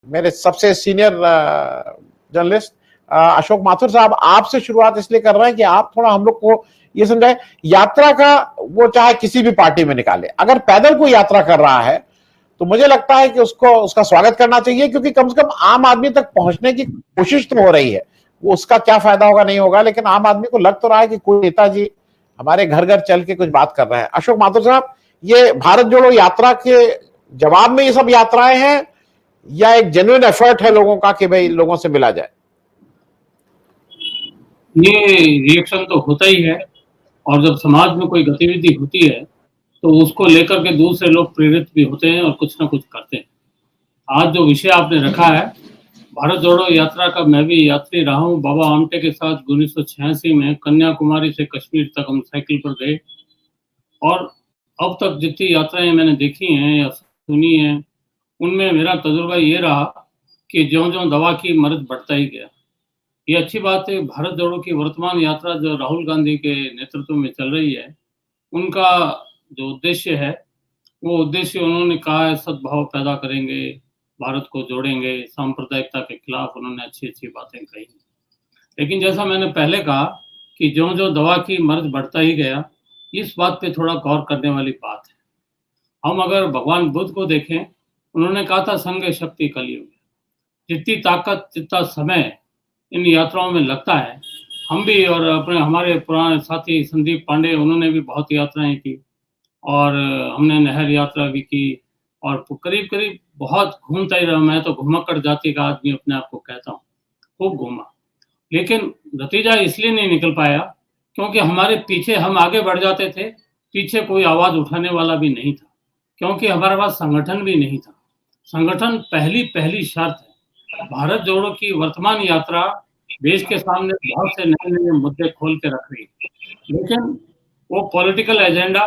मेरे सबसे senior journalist Ashok Mathur साहब, आपसे शुरुआत इसलिए कर रहे हैं कि आप थोड़ा हम लोग को ये समझाए, यात्रा का वो चाहे किसी भी पार्टी में निकाले, अगर पैदल कोई यात्रा कर रहा है तो मुझे लगता है कि उसको उसका स्वागत करना चाहिए, क्योंकि कम से कम आम आदमी तक पहुंचने की कोशिश तो हो रही है। वो उसका क्या फायदा होगा नहीं होगा, लेकिन आम आदमी को लग तो रहा है कि कोई नेताजी हमारे घर घर चल के कुछ बात कर रहे हैं। अशोक माथुर साहब, ये भारत जोड़ो यात्रा के जवाब में ये सब यात्राएं हैं या एक जेन्युइन एफर्ट है लोगों का कि भाई लोगों से मिला जाए? ये रिएक्शन तो होता ही है, और जब समाज में कोई गतिविधि होती है तो उसको लेकर के दूसरे लोग प्रेरित भी होते हैं और कुछ ना कुछ करते हैं। आज जो विषय आपने रखा है, भारत जोड़ो यात्रा का मैं भी यात्री रहा हूँ। बाबा आमटे के साथ 1986 में कन्याकुमारी से कश्मीर तक हम साइकिल पर गए, और अब तक जितनी यात्राएं मैंने देखी हैं या सुनी हैं, उनमें मेरा तजुर्बा ये रहा कि ज्यों-ज्यों दवा की मर्ज़ बढ़ता ही गया। ये अच्छी बात है, भारत जोड़ो की वर्तमान यात्रा जो राहुल गांधी के नेतृत्व में चल रही है, उनका जो उद्देश्य है, वो उद्देश्य उन्होंने कहा है सद्भाव पैदा करेंगे, भारत को जोड़ेंगे, सांप्रदायिकता के खिलाफ उन्होंने अच्छी-अच्छी बातें कही। लेकिन जैसा मैंने पहले कहा कि ज्यों-ज्यों दवा की मर्ज़ बढ़ता ही गया, इस बात पे थोड़ा गौर करने वाली बात है। हम अगर भगवान बुद्ध को देखें, उन्होंने कहा था संघ शक्ति कलयुग। जितनी ताकत, जितना समय इन यात्राओं में लगता है, हम भी और अपने हमारे पुराने साथी संदीप पांडे, उन्होंने भी बहुत यात्राएँ की, और हमने नहर यात्रा भी की, और करीब-करीब बहुत घूमता ही रहा। मैं तो घुमक्कड़ जाति का आदमी अपने आप को कहता हूँ, खूब घूमा। लेकिन नतीजा इसलिए नहीं निकल पाया क्योंकि हमारे पीछे हम आगे बढ़ जाते थे, पीछे कोई आवाज़ उठाने वाला भी नहीं था, क्योंकि हमारे पास संगठन भी नहीं था। संगठन पहली शर्त है। भारत जोड़ो की वर्तमान यात्रा देश के सामने बहुत से नए-नए मुद्दे खोल के रख रही है, लेकिन वो पॉलिटिकल एजेंडा,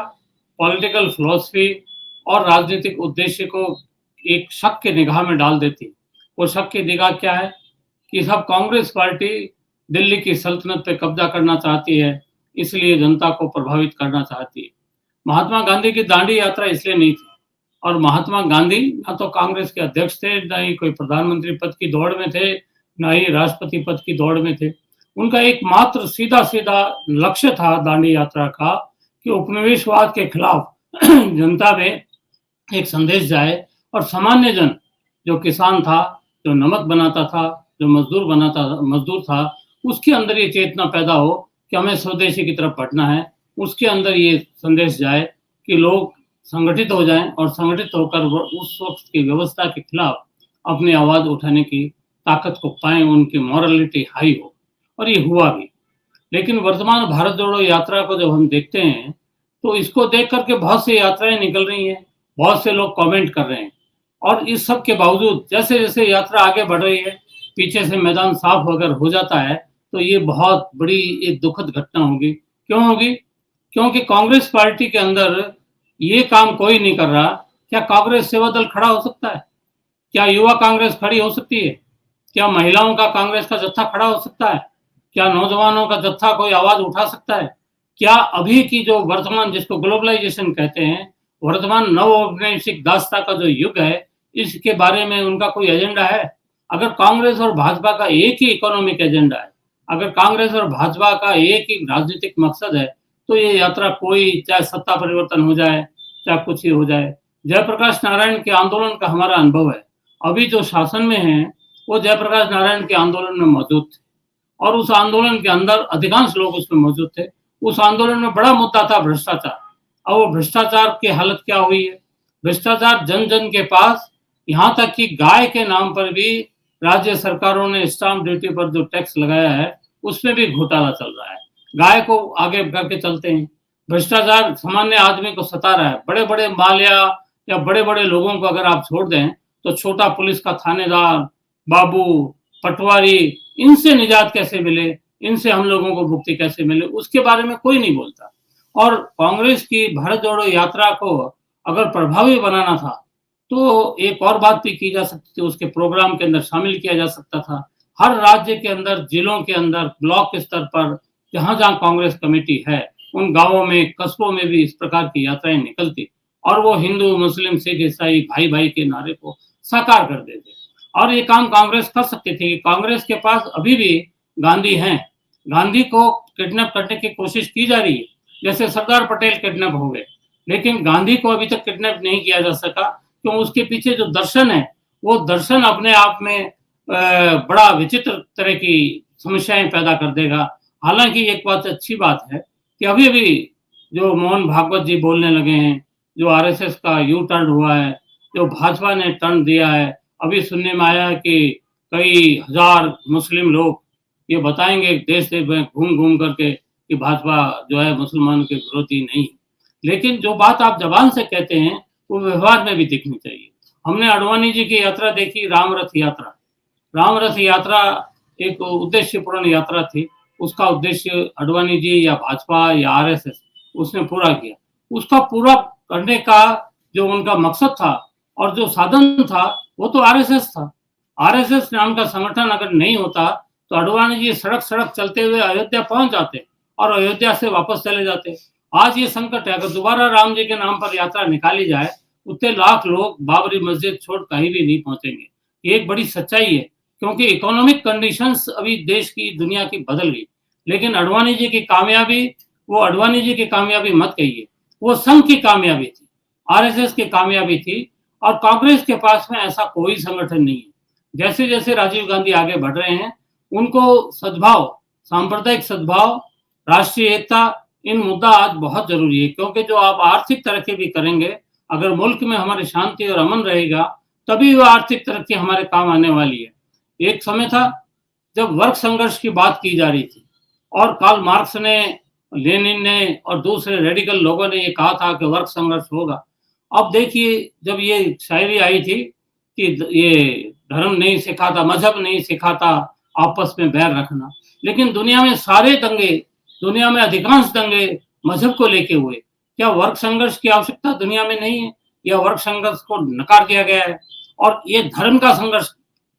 पॉलिटिकल फिलॉसफी और राजनीतिक उद्देश्य को एक शक के निगाह में डाल देती है। वो शक की निगाह क्या है कि सब कांग्रेस पार्टी दिल्ली की सल्तनत पे कब्जा करना चाहती है, इसलिए जनता को प्रभावित करना चाहती है। महात्मा गांधी की दांडी यात्रा इसलिए नहीं थी, और महात्मा गांधी ना तो कांग्रेस के अध्यक्ष थे, ना ही कोई प्रधानमंत्री पद की दौड़ में थे, ना ही राष्ट्रपति पद की दौड़ में थे। उनका एकमात्र सीधा-सीधा लक्ष्य था दांडी यात्रा का कि उपनिवेशवाद के खिलाफ जनता में एक संदेश जाए, और सामान्य जन, जो किसान था, जो नमक बनाता था, जो मजदूर था, उसके अंदर ये चेतना पैदा हो कि हमें स्वदेशी की तरफ बढ़ना है। उसके अंदर ये संदेश जाए कि लोग संगठित हो जाएं, और संगठित होकर वो उस वक्त की व्यवस्था के खिलाफ अपनी आवाज़ उठाने की ताकत को पाएँ, उनकी मॉरलिटी हाई हो, और ये हुआ भी। लेकिन वर्तमान भारत जोड़ो यात्रा को जब हम देखते हैं, तो इसको देख कर के बहुत सी यात्राएँ निकल रही हैं, बहुत से लोग कमेंट कर रहे हैं, और इस सब के बावजूद जैसे-जैसे यात्रा आगे बढ़ रही है, पीछे से मैदान साफ अगर हो जाता है, तो ये बहुत बड़ी एक दुखद घटना होगी। क्यों होगी? क्योंकि कांग्रेस पार्टी के अंदर ये काम कोई नहीं कर रहा। क्या कांग्रेस सेवा दल खड़ा हो सकता है? क्या युवा कांग्रेस खड़ी हो सकती है? क्या महिलाओं का कांग्रेस का जत्था खड़ा हो सकता है? क्या नौजवानों का जत्था कोई आवाज़ उठा सकता है? क्या अभी की जो वर्तमान, जिसको ग्लोबलाइजेशन कहते हैं, वर्तमान नव औपनिवेशिक दासता का जो युग है, इसके बारे में उनका कोई एजेंडा है? अगर कांग्रेस और भाजपा का एक ही इकोनॉमिक एजेंडा है, अगर कांग्रेस और भाजपा का एक ही राजनीतिक मकसद है, तो ये यात्रा कोई, चाहे सत्ता परिवर्तन हो जाए, चाहे कुछ ही हो जाए। जयप्रकाश नारायण के आंदोलन का हमारा अनुभव है। अभी जो शासन में हैं, वो जयप्रकाश नारायण के आंदोलन में मौजूद थे, और उस आंदोलन के अंदर अधिकांश लोग उसमें मौजूद थे। उस आंदोलन में बड़ा मुद्दा था भ्रष्टाचार। अब वो भ्रष्टाचार की हालत क्या हुई है? भ्रष्टाचार जन-जन के पास, यहाँ तक कि गाय के नाम पर भी राज्य सरकारों ने स्टाम्प ड्यूटी पर जो टैक्स लगाया है, उसमें भी घोटाला चल रहा है। गाय को आगे करके चलते हैं। भ्रष्टाचार सामान्य आदमी को सता रहा है। बड़े-बड़े मालिया या बड़े-बड़े लोगों को अगर आप छोड़ दें, तो छोटा पुलिस का थानेदार, बाबू, पटवारी, इनसे निजात कैसे मिले, इनसे हम लोगों को मुक्ति कैसे मिले, उसके बारे में कोई नहीं बोलता। और कांग्रेस की भारत जोड़ो यात्रा को अगर प्रभावी बनाना था, तो एक और बात भी की जा सकती थी, उसके प्रोग्राम के अंदर शामिल किया जा सकता था। हर राज्य के अंदर, जिलों के अंदर, ब्लॉक स्तर पर जहाँ-जहाँ कांग्रेस कमेटी है, उन गाँवों में, कस्बों में भी इस प्रकार की यात्राएँ निकलती, और वो हिंदू मुस्लिम सिख ईसाई भाई भाई के नारे को साकार कर देते। और ये काम कांग्रेस कर सकती थी। कांग्रेस के पास अभी भी गांधी हैं। गांधी को किडनैप करने की कोशिश की जा रही है, जैसे सरदार पटेल किडनैप हो गए, लेकिन गांधी को अभी तक किडनैप नहीं किया जा सका, क्यों? उसके पीछे जो दर्शन है, वो दर्शन अपने आप में बड़ा विचित्र तरह की समस्याएं पैदा कर देगा। हालांकि एक बात अच्छी बात है कि अभी अभी जो मोहन भागवत जी बोलने लगे हैं, जो आरएसएस का यू टर्न हुआ है, जो भाजपा ने टर्न दिया है, अभी सुनने में आया है कि कई हजार मुस्लिम लोग ये बताएंगे देश देश में घूम घूम करके कि भाजपा जो है मुसलमानों के विरोधी नहीं। लेकिन जो बात आप जबान से कहते हैं वो व्यवहार में भी दिखनी चाहिए। हमने आडवाणी जी की यात्रा देखी, राम रथ यात्रा। राम रथ यात्रा एक उद्देश्यपूर्ण यात्रा थी। उसका उद्देश्य आडवाणी जी या भाजपा या आरएसएस उसने पूरा किया। उसका पूरा करने का जो उनका मकसद था और जो साधन था वो तो आरएसएस था। आरएसएस नाम का संगठन अगर नहीं होता तो आडवाणी जी सड़क सड़क चलते हुए अयोध्या पहुंच जाते और अयोध्या से वापस चले जाते। आज ये संकट है, अगर दोबारा राम जी के नाम पर यात्रा निकाली जाए, उतने लाख लोग बाबरी मस्जिद छोड़ कहीं भी नहीं पहुंचेंगे। ये एक बड़ी सच्चाई है, क्योंकि इकोनॉमिक कंडीशंस अभी देश की दुनिया की बदल गई। लेकिन आडवाणी जी की कामयाबी, वो आडवाणी जी की कामयाबी मत कहिए, वो संघ की कामयाबी थी, आरएसएस की कामयाबी थी। और कांग्रेस के पास में ऐसा कोई संगठन नहीं है। जैसे जैसे राजीव गांधी आगे बढ़ रहे हैं, उनको सद्भाव, सांप्रदायिक सद्भाव, राष्ट्रीय एकता, इन मुद्दा आज बहुत जरूरी है। क्योंकि जो आप आर्थिक तरक्की भी करेंगे, अगर मुल्क में हमारी शांति और अमन रहेगा, तभी वह आर्थिक तरक्की हमारे काम आने वाली है। एक समय था जब वर्ग संघर्ष की बात की जा रही थी और कार्ल मार्क्स ने, लेनिन ने और दूसरे रेडिकल लोगों ने ये कहा था कि वर्ग संघर्ष होगा। अब देखिए, जब ये शायरी आई थी कि ये धर्म नहीं सिखाता, मजहब नहीं सिखाता आपस में बैर रखना, लेकिन दुनिया में सारे दंगे, दुनिया में अधिकांश दंगे मजहब को लेके हुए। क्या वर्ग संघर्ष की आवश्यकता दुनिया में नहीं है? या वर्ग संघर्ष को नकार दिया गया है और ये धर्म का संघर्ष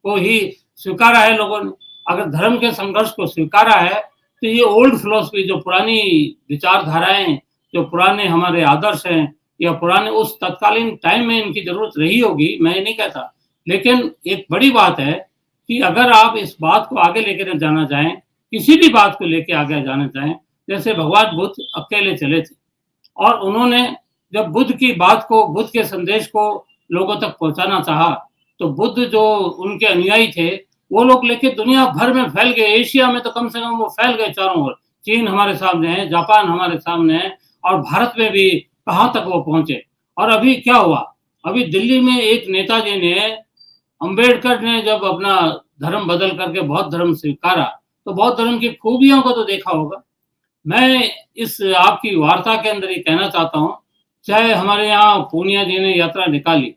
को ही स्वीकारा है लोगों ने? अगर धर्म के संघर्ष को स्वीकारा है तो ये ओल्ड फिलॉसफी, जो पुरानी विचारधाराएं, जो पुराने हमारे आदर्श हैं, या पुराने उस तत्कालीन टाइम में इनकी जरूरत रही होगी, मैं नहीं कहता। लेकिन एक बड़ी बात है कि अगर आप इस बात को आगे लेकर जाना चाहें, किसी भी बात को लेकर आगे जाना चाहें, जैसे भगवान बुद्ध अकेले चले थे और उन्होंने जब बुद्ध की बात को, बुद्ध के संदेश को लोगों तक पहुंचाना चाहा, तो बुद्ध जो उनके अनुयायी थे वो लोग लेके दुनिया भर में फैल गए। एशिया में तो कम से कम वो फैल गए चारों ओर। चीन हमारे सामने है, जापान हमारे सामने है, और भारत में भी कहाँ तक वो पहुंचे। और अभी क्या हुआ, अभी दिल्ली में एक नेताजी ने, अंबेडकर ने जब अपना धर्म बदल करके बौद्ध धर्म स्वीकारा, तो बौद्ध धर्म की खूबियों को तो देखा होगा। मैं इस आपकी वार्ता के अंदर ये कहना चाहता हूँ, चाहे हमारे यहाँ पूनिया जी ने यात्रा निकाली,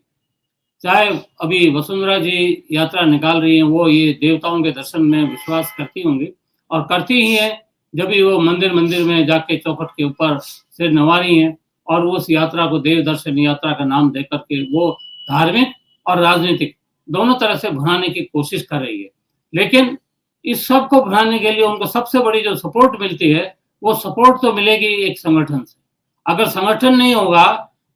चाहे अभी वसुंधरा जी यात्रा निकाल रही हैं, वो ये देवताओं के दर्शन में विश्वास करती होंगी और करती ही है, जब भी वो मंदिर मंदिर में जाके चौखट के ऊपर सिर नवा रही हैं और उस यात्रा को देव दर्शन यात्रा का नाम देकर के वो धार्मिक और राजनीतिक दोनों तरह से भुनाने की कोशिश कर रही है। लेकिन इस सब को भुनाने के लिए उनको सबसे बड़ी जो सपोर्ट मिलती है, वो सपोर्ट तो मिलेगी एक संगठन से। अगर संगठन नहीं होगा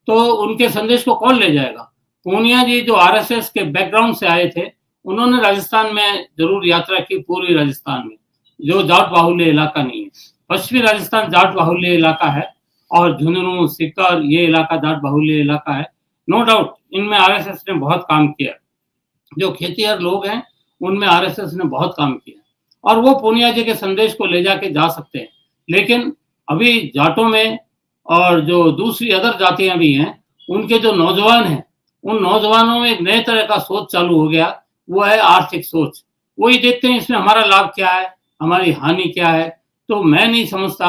तो उनके संदेश को कौन ले जाएगा? पूनिया जी जो आरएसएस के बैकग्राउंड से आए थे, उन्होंने राजस्थान में जरूर यात्रा की, पूर्वी राजस्थान में, जो जाट बाहुल्य इलाका नहीं है। पश्चिमी राजस्थान जाट बाहुल्य इलाका है और झुंझुनू, सीकर, ये इलाका जाट बाहुल्य इलाका है। नो डाउट इनमें आरएसएस ने बहुत काम किया। जो खेतीहर लोग हैं उनमें आरएसएस ने बहुत काम किया और वो पूनिया जी के संदेश को ले जाके जा सकते हैं। लेकिन अभी जाटों में और जो दूसरी अदर जातियां भी हैं, उनके जो नौजवान हैं, उन नौजवानों में एक नए तरह का सोच चालू हो गया, वो है आर्थिक सोच। वही देखते हैं इसमें हमारा लाभ क्या है, हमारी हानि क्या है। तो मैं नहीं समझता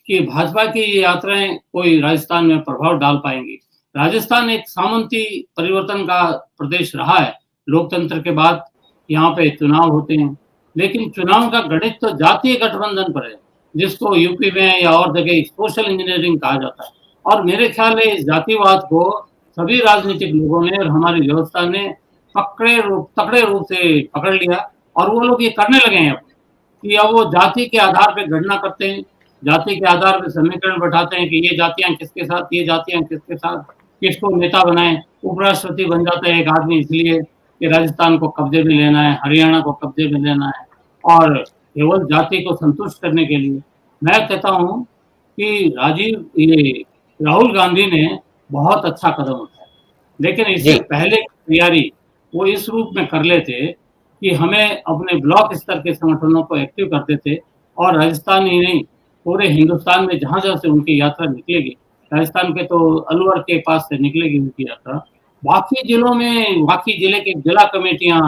कि भाजपा की ये यात्राएं कोई राजस्थान में प्रभाव डाल पाएंगी। राजस्थान एक सामंती परिवर्तन का प्रदेश रहा है। लोकतंत्र के बाद यहाँ पे चुनाव होते हैं, लेकिन चुनाव का गणित तो जातीय गठबंधन पर है, जिसको यूपी में या और जगह सोशल इंजीनियरिंग कहा जाता है। और मेरे ख्याल है इस जातिवाद को सभी राजनीतिक लोगों ने और हमारी व्यवस्था ने तकड़े रूप से पकड़ लिया और वो लोग ये करने लगे हैं कि अब वो जाति के आधार पर गणना करते हैं, जाति के आधार पर समीकरण बैठाते हैं कि ये जातियां किसके साथ, ये जातियां किसके साथ। किसको नेता बनाएं। उपराष्ट्रपति बन जाता है एक आदमी इसलिए कि राजस्थान को कब्जे में लेना है, हरियाणा को कब्जे में लेना है, और केवल जाति को संतुष्ट करने के लिए। मैं कहता हूँ कि राहुल गांधी ने बहुत अच्छा कदम उठाया, लेकिन इससे जी पहले की तैयारी वो इस रूप में कर लेते कि हमें अपने ब्लॉक स्तर के संगठनों को एक्टिव करते थे, और राजस्थान ही नहीं, पूरे हिंदुस्तान में जहाँ-जहाँ से उनकी यात्रा निकलेगी, राजस्थान के तो अलवर के पास से निकलेगी उनकी यात्रा, बाकी जिलों में, बाकी जिले के जिला कमेटियाँ,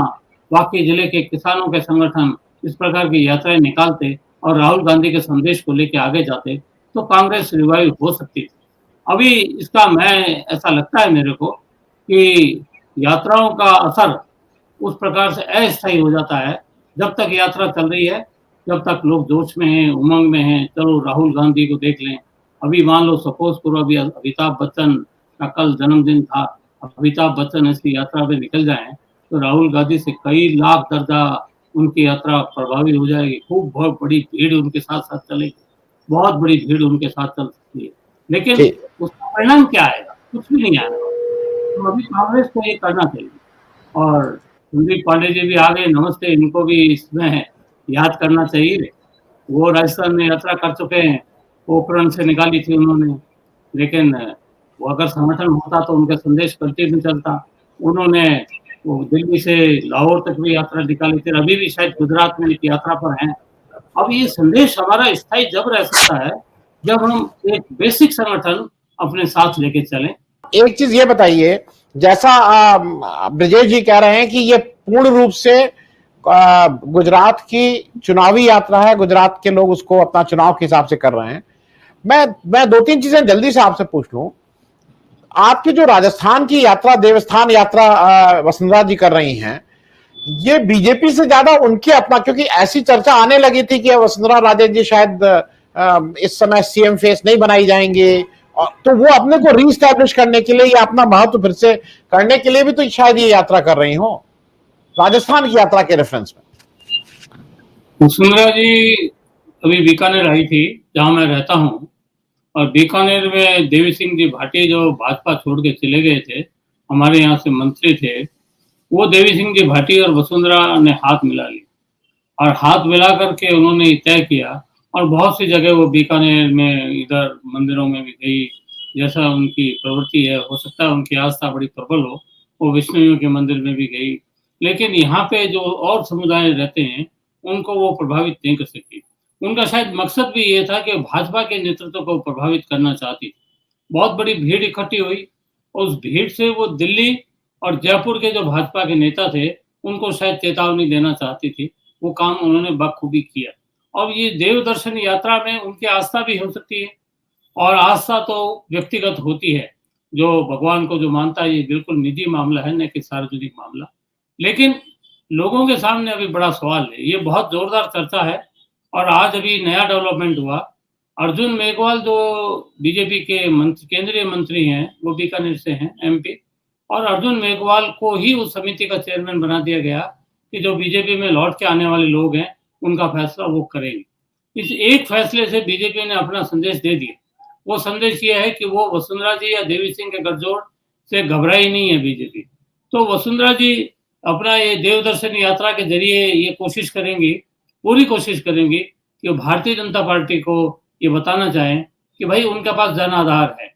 बाकी जिले के किसानों के संगठन इस प्रकार की यात्राएँ निकालते और राहुल गांधी के संदेश को लेके आगे जाते, तो कांग्रेस रिवाइव हो सकती थी। अभी इसका ऐसा लगता है मेरे को कि यात्राओं का असर उस प्रकार से अस्थायी हो जाता है। जब तक यात्रा चल रही है, जब तक लोग जोश में हैं, उमंग में हैं, चलो राहुल गांधी को देख लें। अभी मान लो सपोज़ करो अभी अमिताभ बच्चन का कल जन्मदिन था, अमिताभ बच्चन ऐसी यात्रा पे निकल जाएँ, तो राहुल गांधी से कई लाख दर्जा उनकी यात्रा प्रभावित हो जाएगी। खूब बहुत बड़ी भीड़ उनके साथ-साथ चलेगी, बहुत बड़ी भीड़ उनके साथ चल सकती है। लेकिन जी उसका परिणाम क्या आएगा? कुछ भी नहीं आएगा। तो अभी कांग्रेस को ये करना चाहिए। और संदीप पांडे जी भी आ गए, नमस्ते, इनको भी इसमें याद करना चाहिए। वो राजस्थान में यात्रा कर चुके हैं, पोखरण से निकाली थी उन्होंने, लेकिन वो अगर संगठन होता तो उनका संदेश कंटिन्यू चलता। उन्होंने वो दिल्ली से लाहौर तक भी यात्रा निकाली थी, अभी भी शायद गुजरात में एक यात्रा पर हैं। अब ये संदेश हमारा स्थायी जब रह सकता है, जब हम एक बेसिक संगठन अपने साथ लेके चलें। एक चीज ये बताइए, जैसा ब्रजेश जी कह रहे हैं कि ये पूर्ण रूप से गुजरात की चुनावी यात्रा है, गुजरात के लोग उसको अपना चुनाव के हिसाब से कर रहे हैं। मैं दो तीन चीजें जल्दी से आपसे पूछ लूं। आपकी जो राजस्थान की यात्रा, देवस्थान यात्रा वसुंधरा जी कर रही हैं, ये बीजेपी से ज्यादा उनके अपना, क्योंकि ऐसी चर्चा आने लगी थी कि वसुंधरा राजे जी शायद इस समय सीएम फेस नहीं बनाई जाएंगे, तो वो अपने को रीस्टैब्लिश करने के लिए या अपना महत्व फिर से करने के लिए भी तो शायद ये यात्रा कर रही हो, राजस्थान की यात्रा के रेफरेंस में। वसुंधरा जी अभी बीकानेर आई थी, जहां मैं रहता हूं, और बीकानेर में देवी सिंह जी भाटी जो भाजपा छोड़ के चले गए थे, हमारे यहाँ से मंत्री थे, वो देवी सिंह जी भाटी और वसुंधरा ने हाथ मिला लिया, और हाथ मिला करके उन्होंने तय किया, और बहुत सी जगह वो बीकानेर में इधर मंदिरों में भी गई, जैसा उनकी प्रवृत्ति है, हो सकता है उनकी आस्था बड़ी प्रबल हो, वो विष्णु के मंदिर में भी गई। लेकिन यहाँ पे जो और समुदाय रहते हैं, उनको वो प्रभावित नहीं कर सकी। उनका शायद मकसद भी ये था कि भाजपा के नेतृत्व को प्रभावित करना चाहती थी। बहुत बड़ी भीड़ इकट्ठी हुई, उस भीड़ से वो दिल्ली और जयपुर के जो भाजपा के नेता थे, उनको शायद चेतावनी देना चाहती थी। वो काम उन्होंने बखूबी किया। अब ये देव दर्शन यात्रा में उनकी आस्था भी हो सकती है, और आस्था तो व्यक्तिगत होती है। जो भगवान को जो मानता है, ये बिल्कुल निजी मामला है, न कि सार्वजनिक मामला। लेकिन लोगों के सामने अभी बड़ा सवाल है, ये बहुत जोरदार चर्चा है, और आज अभी नया डेवलपमेंट हुआ। अर्जुन मेघवाल जो बीजेपी के केंद्रीय मंत्री हैं, वो बीकानेर से हैं, एमपी, और अर्जुन मेघवाल को ही उस समिति का चेयरमैन बना दिया गया कि जो बीजेपी में लौट के आने वाले लोग हैं, उनका फैसला वो करेंगे। इस एक फैसले से बीजेपी ने अपना संदेश दे दिया। वो संदेश ये है कि वो वसुंधरा जी या देवी सिंह के गठजोड़ से घबराई नहीं है बीजेपी। तो वसुंधरा जी अपना ये देव दर्शन यात्रा के जरिए ये कोशिश करेंगी, पूरी कोशिश करेंगी कि भारतीय जनता पार्टी को ये बताना चाहें कि भाई उनके पास जन आधार है।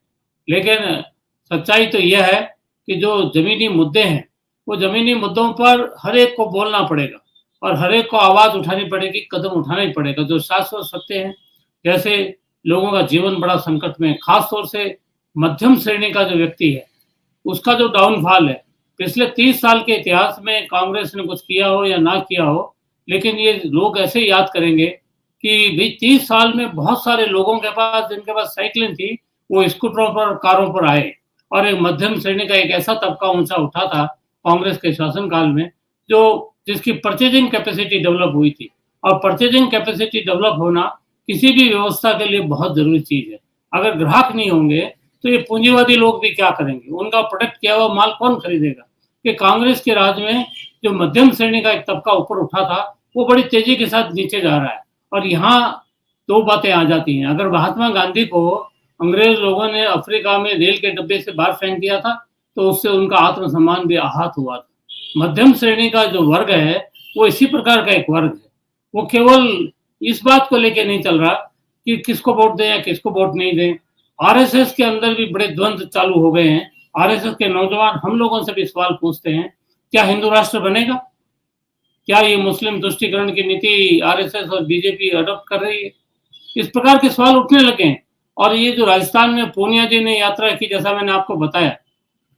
लेकिन सच्चाई तो यह है कि जो ज़मीनी मुद्दे हैं, वो ज़मीनी मुद्दों पर हर एक को बोलना पड़ेगा, और हर एक को आवाज़ उठानी पड़ेगी, कदम उठाना ही पड़ेगा। जो शाश्वत सत्य हैं, जैसे लोगों का जीवन बड़ा संकट में, खास तौर से मध्यम श्रेणी का जो व्यक्ति है, उसका जो डाउनफॉल है, पिछले 30 साल के इतिहास में कांग्रेस ने कुछ किया हो या ना किया हो, लेकिन ये लोग ऐसे याद करेंगे कि भाई 30 साल में बहुत सारे लोगों के पास, जिनके पास साइकिलें थी, वो स्कूटरों पर, कारों पर आए, और एक मध्यम श्रेणी का एक ऐसा तबका ऊंचा उठा था कांग्रेस के शासनकाल में, जो जिसकी परचेजिंग कैपेसिटी डेवलप हुई थी। और परचेजिंग कैपेसिटी डेवलप होना किसी भी व्यवस्था के लिए बहुत जरूरी चीज है। अगर ग्राहक नहीं होंगे तो ये पूंजीवादी लोग भी क्या करेंगे, उनका प्रोडक्ट किया हुआ माल कौन खरीदेगा। कि कांग्रेस के राज में जो मध्यम श्रेणी का एक तबका ऊपर उठा था, वो बड़ी तेजी के साथ नीचे जा रहा है। और यहाँ दो बातें आ जाती हैं। अगर महात्मा गांधी को अंग्रेज लोगों ने अफ्रीका में रेल के डब्बे से बाहर फेंक दिया था, तो उससे उनका आत्मसम्मान भी आहत हुआ था। मध्यम श्रेणी का जो वर्ग है वो इसी प्रकार का एक वर्ग है। वो केवल इस बात को लेके नहीं चल रहा कि किसको वोट दें या किसको वोट नहीं दें। आरएसएस के अंदर भी बड़े द्वंद्व चालू हो गए हैं। आरएसएस के नौजवान हम लोगों से भी सवाल पूछते हैं, क्या हिंदू राष्ट्र बनेगा? क्या ये मुस्लिम तुष्टीकरण की नीति आरएसएस और बीजेपी अडॉप्ट कर रही है? इस प्रकार के सवाल उठने लगे हैं। और ये जो राजस्थान में पूनिया जी ने यात्रा की, जैसा मैंने आपको बताया,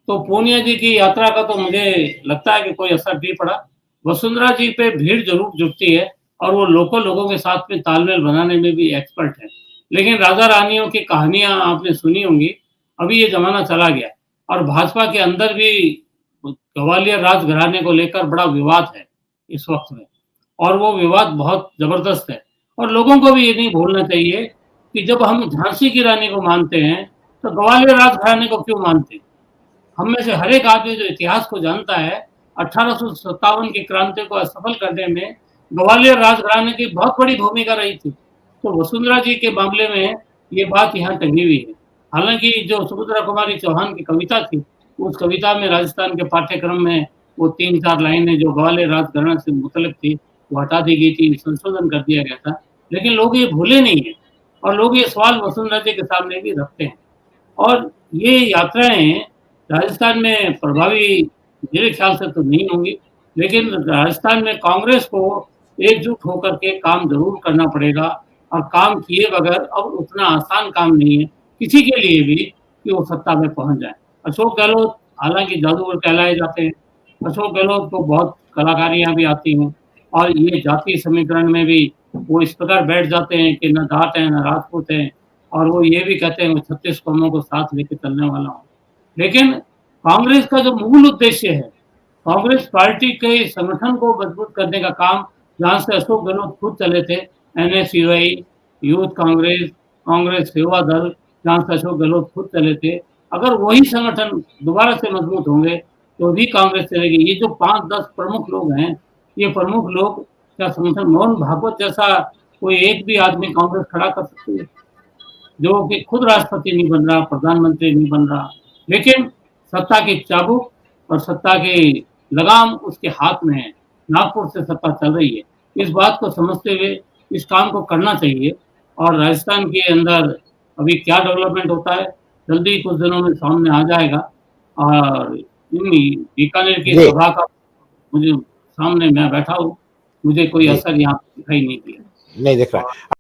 तो पूनिया जी की यात्रा का तो मुझे लगता है कि कोई असर नहीं पड़ा। वसुंधरा जी पे भीड़ जरूर जुटती है और वो लोकल लोगों के साथ में तालमेल बनाने में भी एक्सपर्ट है। लेकिन राजा रानियों की कहानियां आपने सुनी होंगी। अभी ये जमाना चला गया और भाजपा के अंदर भी ग्वालियर राजघराने को लेकर बड़ा विवाद है इस वक्त में, और वो विवाद बहुत जबरदस्त है। और लोगों को भी ये नहीं भूलना चाहिए कि जब हम झांसी की रानी को मानते हैं तो ग्वालियर राजघराने को क्यों मानते हैं? हम में से हर एक आदमी जो इतिहास को जानता है, 1857 की क्रांति को असफल करने में ग्वालियर राजघराने की बहुत बड़ी भूमिका रही थी। तो वसुंधरा जी के मामले में ये बात यहाँ टंगी हुई है। हालांकि जो सुभद्रा कुमारी चौहान की कविता थी, उस कविता में राजस्थान के पाठ्यक्रम में वो 3-4 लाइनें जो ग्वालियर राजघराना से मुतल्लिक थी, वो हटा दी गई थी, संशोधन कर दिया गया था। लेकिन लोग ये भूले नहीं है और लोग ये सवाल वसुंधरा जी के सामने भी रखते हैं। और ये यात्राएं राजस्थान में प्रभावी मेरे ख्याल से तो नहीं होंगी, लेकिन राजस्थान में कांग्रेस को एकजुट होकर के काम जरूर करना पड़ेगा। और काम किए बगैर अब उतना आसान काम नहीं है किसी के लिए भी कि वो सत्ता में पहुंच जाए। अशोक गहलोत हालांकि जादूगर कहलाए जाते हैं। अशोक गहलोत को बहुत कलाकारियां भी आती हैं और ये जाति समीकरण में भी वो इस प्रकार बैठ जाते हैं कि न जाट है न राजपूत है, और वो ये भी कहते हैं मैं 36 कौमों को साथ लेके चलने वाला हूँ। लेकिन कांग्रेस का जो मूल उद्देश्य है, कांग्रेस पार्टी के संगठन को मजबूत करने का काम जहाँ से अशोक गहलोत खुद चले थे, एनएसयूआई, यूथ कांग्रेस, कांग्रेस सेवा दल, जहाँ से अशोक गहलोत खुद चले थे, अगर वही संगठन दोबारा से मजबूत होंगे तो भी कांग्रेस चलेगी। ये जो 5-10 प्रमुख लोग हैं, ये प्रमुख लोग क्या संगठन, मोहन भागवत जैसा कोई एक भी आदमी कांग्रेस खड़ा कर सकती है जो कि खुद राष्ट्रपति नहीं बन रहा, प्रधानमंत्री नहीं बन रहा, लेकिन सत्ता की चाबुक और सत्ता की लगाम उसके हाथ में है। नागपुर से सत्ता चल रही है। इस बात को समझते हुए इस काम को करना चाहिए। और राजस्थान के अंदर अभी क्या डेवलपमेंट होता है जल्दी कुछ दिनों में सामने आ जाएगा। और बीकानेर की जी सभा का मुझे सामने मैं बैठा हूँ, मुझे कोई जी असर यहाँ दिखाई नहीं दिया। नहीं दिख रहा है।